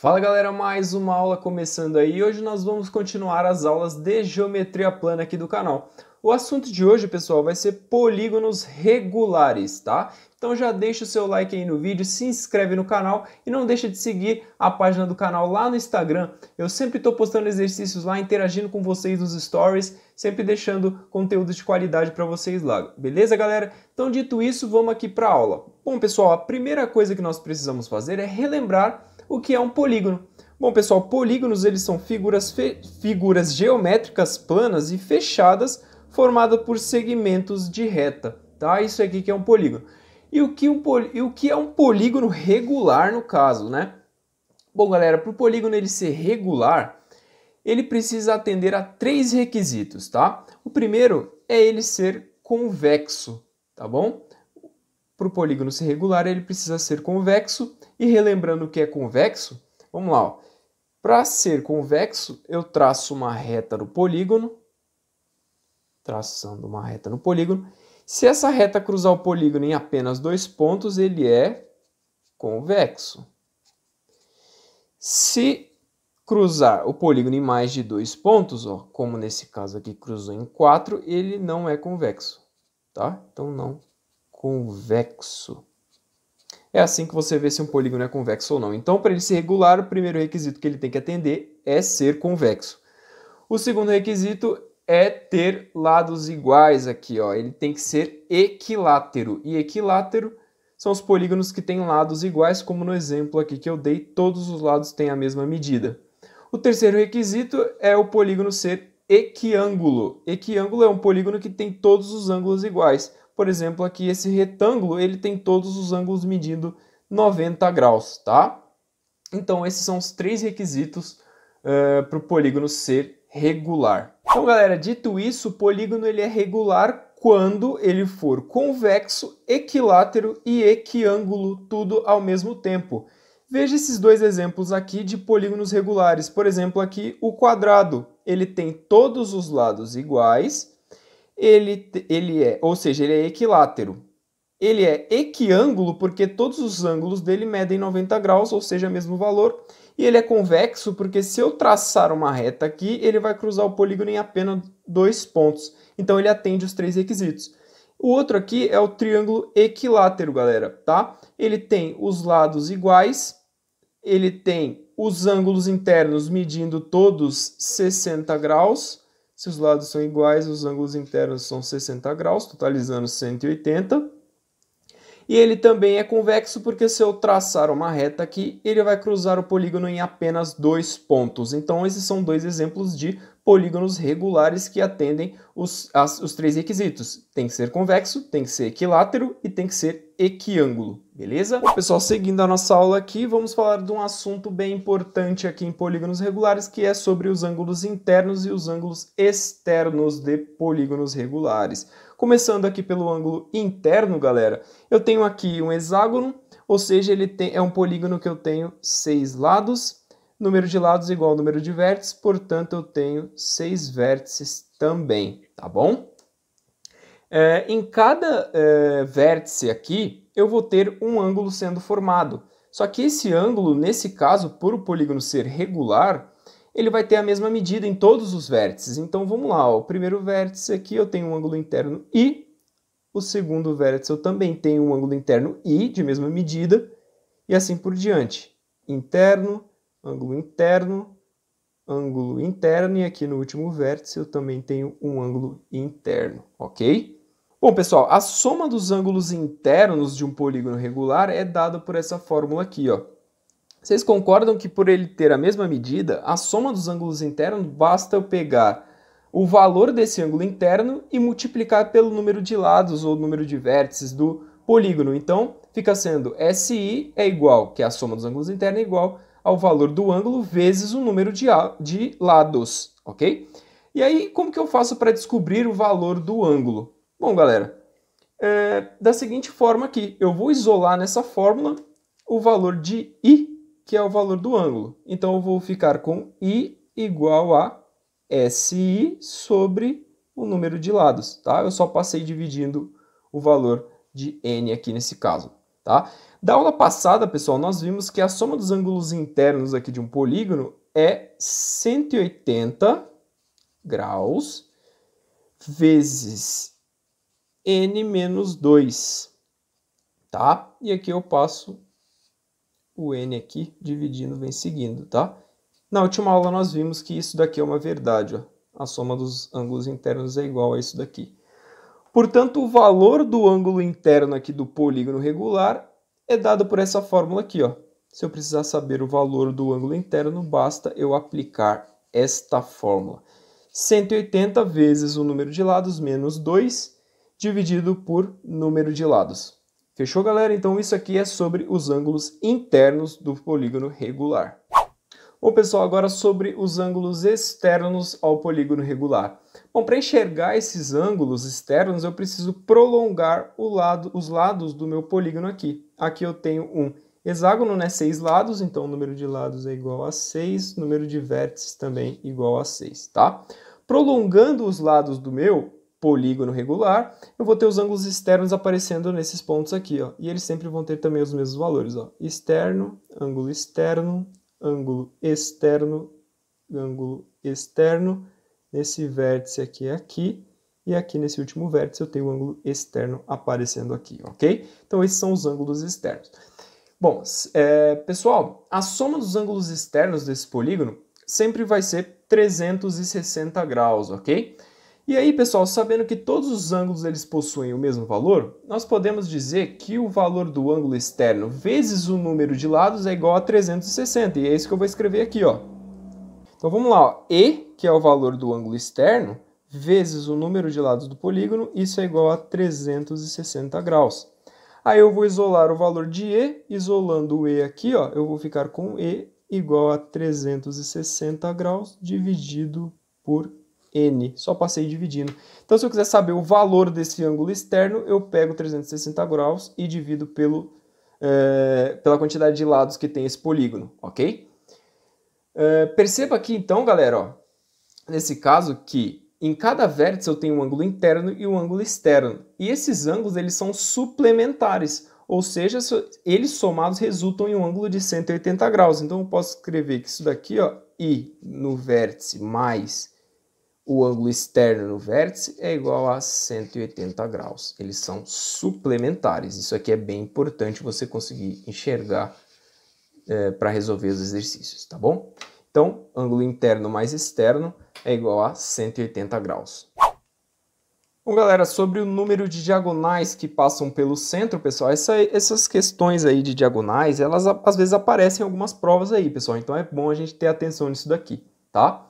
Fala galera, mais uma aula começando aí. Hoje nós vamos continuar as aulas de geometria plana aqui do canal. O assunto de hoje, pessoal, vai ser polígonos regulares, tá? Então já deixa o seu like aí no vídeo, se inscreve no canal e não deixa de seguir a página do canal lá no Instagram. Eu sempre estou postando exercícios lá, interagindo com vocês nos stories, sempre deixando conteúdo de qualidade para vocês lá. Beleza, galera? Então, dito isso, vamos aqui para a aula. Bom, pessoal, a primeira coisa que nós precisamos fazer é relembrar o que é um polígono. Bom, pessoal, polígonos eles são figuras geométricas planas e fechadas formadas por segmentos de reta, tá? Isso aqui que é um polígono. E o que é um polígono regular no caso, né? Bom, galera, para o polígono ele ser regular, ele precisa atender a 3 requisitos, tá? O primeiro é ele ser convexo, tá bom? Para o polígono ser regular, ele precisa ser convexo. E relembrando o que é convexo, vamos lá. Para ser convexo, eu traço uma reta no polígono. Traçando uma reta no polígono. Se essa reta cruzar o polígono em apenas 2 pontos, ele é convexo. Se cruzar o polígono em mais de 2 pontos, ó, como nesse caso aqui cruzou em 4, ele não é convexo, tá? Então não convexo. É assim que você vê se um polígono é convexo ou não. Então, para ele ser regular, o primeiro requisito que ele tem que atender é ser convexo. O segundo requisito é ter lados iguais aqui, ó. Ele tem que ser equilátero. E equilátero são os polígonos que têm lados iguais, como no exemplo aqui que eu dei, todos os lados têm a mesma medida. O terceiro requisito é o polígono ser equiângulo. Equiângulo é um polígono que tem todos os ângulos iguais. Por exemplo, aqui esse retângulo, ele tem todos os ângulos medindo 90 graus, tá? Então, esses são os 3 requisitos para o polígono ser regular. Então, galera, dito isso, o polígono ele é regular quando ele for convexo, equilátero e equiângulo, tudo ao mesmo tempo. Veja esses 2 exemplos aqui de polígonos regulares. Por exemplo, aqui o quadrado, ele tem todos os lados iguais. Ele é equilátero. Ele é equiângulo porque todos os ângulos dele medem 90 graus, ou seja, mesmo valor. E ele é convexo porque se eu traçar uma reta aqui, ele vai cruzar o polígono em apenas 2 pontos. Então ele atende os 3 requisitos. O outro aqui é o triângulo equilátero, galera, tá? Ele tem os lados iguais, ele tem os ângulos internos medindo todos 60 graus. Se os lados são iguais, os ângulos internos são 60 graus, totalizando 180. E ele também é convexo porque se eu traçar uma reta aqui, ele vai cruzar o polígono em apenas 2 pontos. Então, esses são 2 exemplos de polígonos regulares que atendem os 3 requisitos. Tem que ser convexo, tem que ser equilátero e tem que ser equiângulo, beleza? Pessoal, seguindo a nossa aula aqui, vamos falar de um assunto bem importante aqui em polígonos regulares, que é sobre os ângulos internos e os ângulos externos de polígonos regulares. Começando aqui pelo ângulo interno, galera, eu tenho aqui um hexágono, ou seja, é um polígono que eu tenho 6 lados, número de lados igual ao número de vértices, portanto eu tenho 6 vértices também, tá bom? Em cada vértice aqui, eu vou ter um ângulo sendo formado. Só que esse ângulo, nesse caso, por o polígono ser regular, ele vai ter a mesma medida em todos os vértices. Então vamos lá, ó. O primeiro vértice aqui eu tenho um ângulo interno I, o segundo vértice eu também tenho um ângulo interno I, de mesma medida, e assim por diante. Interno, ângulo interno, e aqui no último vértice eu também tenho um ângulo interno, ok? Bom, pessoal, a soma dos ângulos internos de um polígono regular é dada por essa fórmula aqui, ó. Vocês concordam que por ele ter a mesma medida, a soma dos ângulos internos basta eu pegar o valor desse ângulo interno e multiplicar pelo número de lados ou número de vértices do polígono. Então, fica sendo SI é igual, que é a soma dos ângulos internos, é igual ao valor do ângulo vezes o número de lados, ok? E aí, como que eu faço para descobrir o valor do ângulo? Bom, galera, da seguinte forma aqui, eu vou isolar nessa fórmula o valor de I, que é o valor do ângulo. Então, eu vou ficar com I igual a SI sobre o número de lados, tá? Eu só passei dividindo o valor de N aqui nesse caso. tá? Da aula passada, pessoal, nós vimos que a soma dos ângulos internos aqui de um polígono é 180 graus vezes n menos 2, tá? E aqui eu passo o n aqui, dividindo, vem seguindo, tá? Na última aula nós vimos que isso daqui é uma verdade, ó. A soma dos ângulos internos é igual a isso daqui. Portanto, o valor do ângulo interno aqui do polígono regular é dado por essa fórmula aqui, ó. Se eu precisar saber o valor do ângulo interno, basta eu aplicar esta fórmula. 180 vezes o número de lados menos 2, dividido por número de lados. Fechou, galera? Então, isso aqui é sobre os ângulos internos do polígono regular. Bom, pessoal, agora sobre os ângulos externos ao polígono regular. Bom, para enxergar esses ângulos externos, eu preciso prolongar os lados do meu polígono aqui. Aqui eu tenho um hexágono, né? 6 lados, então o número de lados é igual a 6, número de vértices também igual a 6, tá? Prolongando os lados do meu polígono regular, eu vou ter os ângulos externos aparecendo nesses pontos aqui, ó. E eles sempre vão ter também os mesmos valores, ó. Externo, ângulo externo, ângulo externo, nesse vértice aqui, e aqui nesse último vértice eu tenho o ângulo externo aparecendo aqui, ok? Então esses são os ângulos externos. Bom, pessoal, a soma dos ângulos externos desse polígono sempre vai ser 360 graus, ok? E aí, pessoal, sabendo que todos os ângulos eles possuem o mesmo valor, nós podemos dizer que o valor do ângulo externo vezes o número de lados é igual a 360, e é isso que eu vou escrever aqui, ó. Então vamos lá, ó. E, que é o valor do ângulo externo, vezes o número de lados do polígono, isso é igual a 360 graus. Aí eu vou isolar o valor de E, isolando o E aqui, ó, eu vou ficar com E igual a 360 graus dividido por N, só passei dividindo. Então, se eu quiser saber o valor desse ângulo externo, eu pego 360 graus e divido pela quantidade de lados que tem esse polígono, ok? Perceba aqui, então, galera, ó, nesse caso que em cada vértice eu tenho um ângulo interno e um ângulo externo. E esses ângulos eles são suplementares, ou seja, eles somados resultam em um ângulo de 180 graus. Então, eu posso escrever que isso daqui, ó, I no vértice mais o ângulo externo no vértice é igual a 180 graus. Eles são suplementares. Isso aqui é bem importante você conseguir enxergar para resolver os exercícios, tá bom? Então, ângulo interno mais externo é igual a 180 graus. Bom, galera, sobre o número de diagonais que passam pelo centro, pessoal, essas questões aí de diagonais, elas às vezes aparecem em algumas provas aí, pessoal. Então, é bom a gente ter atenção nisso daqui, tá?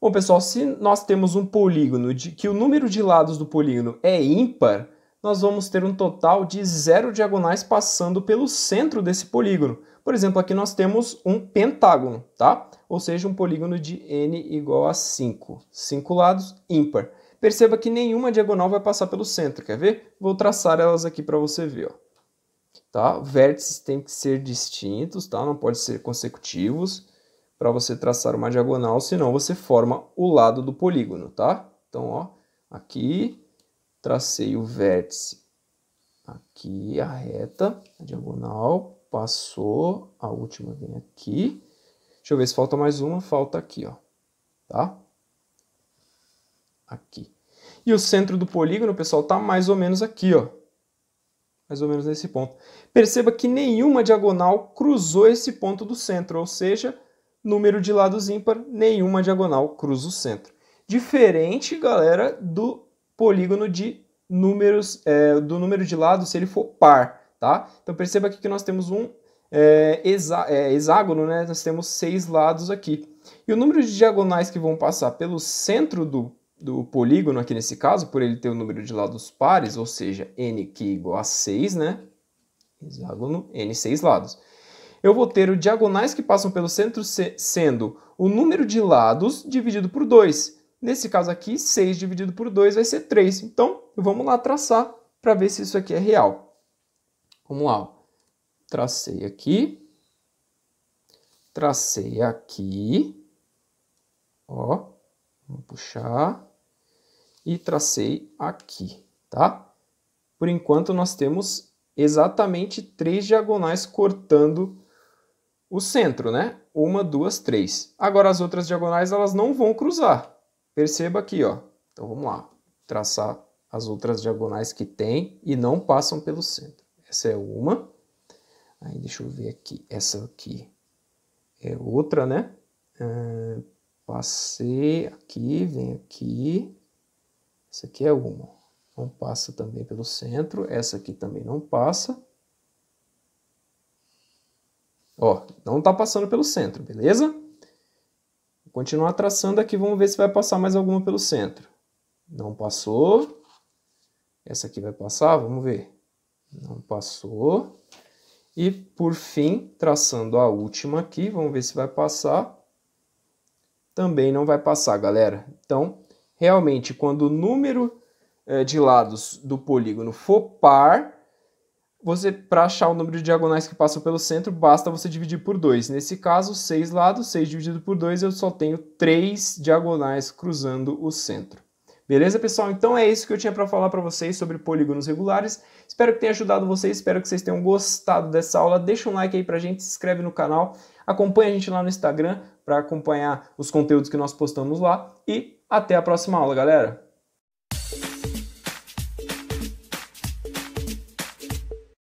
Bom, pessoal, se nós temos um polígono que o número de lados do polígono é ímpar, nós vamos ter um total de 0 diagonais passando pelo centro desse polígono. Por exemplo, aqui nós temos um pentágono, tá? Ou seja, um polígono de n igual a 5. 5 lados, ímpar. Perceba que nenhuma diagonal vai passar pelo centro, quer ver? Vou traçar elas aqui para você ver, ó. Tá? Vértices têm que ser distintos, tá? Não pode ser consecutivos para você traçar uma diagonal, senão você forma o lado do polígono, tá? Então, ó, aqui tracei o vértice, aqui a reta, a diagonal, passou, a última vem aqui. Deixa eu ver se falta mais uma, falta aqui, ó, tá? Aqui. E o centro do polígono, pessoal, tá mais ou menos aqui, ó. Mais ou menos nesse ponto. Perceba que nenhuma diagonal cruzou esse ponto do centro, ou seja, número de lados ímpar, nenhuma diagonal cruza o centro. Diferente, galera, do polígono de números, do número de lados se ele for par, tá? Então perceba aqui que nós temos um hexágono, né? Nós temos 6 lados aqui. E o número de diagonais que vão passar pelo centro do polígono, aqui nesse caso, por ele ter o número de lados pares, ou seja, n que é igual a 6, né? Hexágono, n 6 lados. Eu vou ter os diagonais que passam pelo centro sendo o número de lados dividido por 2. Nesse caso aqui, 6 dividido por 2 vai ser 3. Então, vamos lá traçar para ver se isso aqui é real. Vamos lá. Ó. Tracei aqui. Tracei aqui. Ó, vamos puxar. E tracei aqui, tá? Por enquanto, nós temos exatamente 3 diagonais cortando o centro, né? 1, 2, 3. Agora as outras diagonais elas não vão cruzar. Perceba aqui, ó. Então vamos lá, traçar as outras diagonais que tem e não passam pelo centro. Essa é uma. Aí deixa eu ver aqui. Essa aqui é outra, né? Passei aqui, vem aqui. Essa aqui é uma. Não passa também pelo centro. Essa aqui também não passa. Ó, não está passando pelo centro, beleza? Vou continuar traçando aqui, vamos ver se vai passar mais alguma pelo centro. Não passou. Essa aqui vai passar, vamos ver. Não passou. E, por fim, traçando a última aqui, vamos ver se vai passar. Também não vai passar, galera. Então, realmente, quando o número de lados do polígono for par, para achar o número de diagonais que passam pelo centro, basta você dividir por 2. Nesse caso, 6 lados, 6 dividido por 2, eu só tenho 3 diagonais cruzando o centro. Beleza, pessoal? Então é isso que eu tinha para falar para vocês sobre polígonos regulares. Espero que tenha ajudado vocês, espero que vocês tenham gostado dessa aula. Deixa um like aí pra gente, se inscreve no canal, acompanha a gente lá no Instagram para acompanhar os conteúdos que nós postamos lá. E até a próxima aula, galera!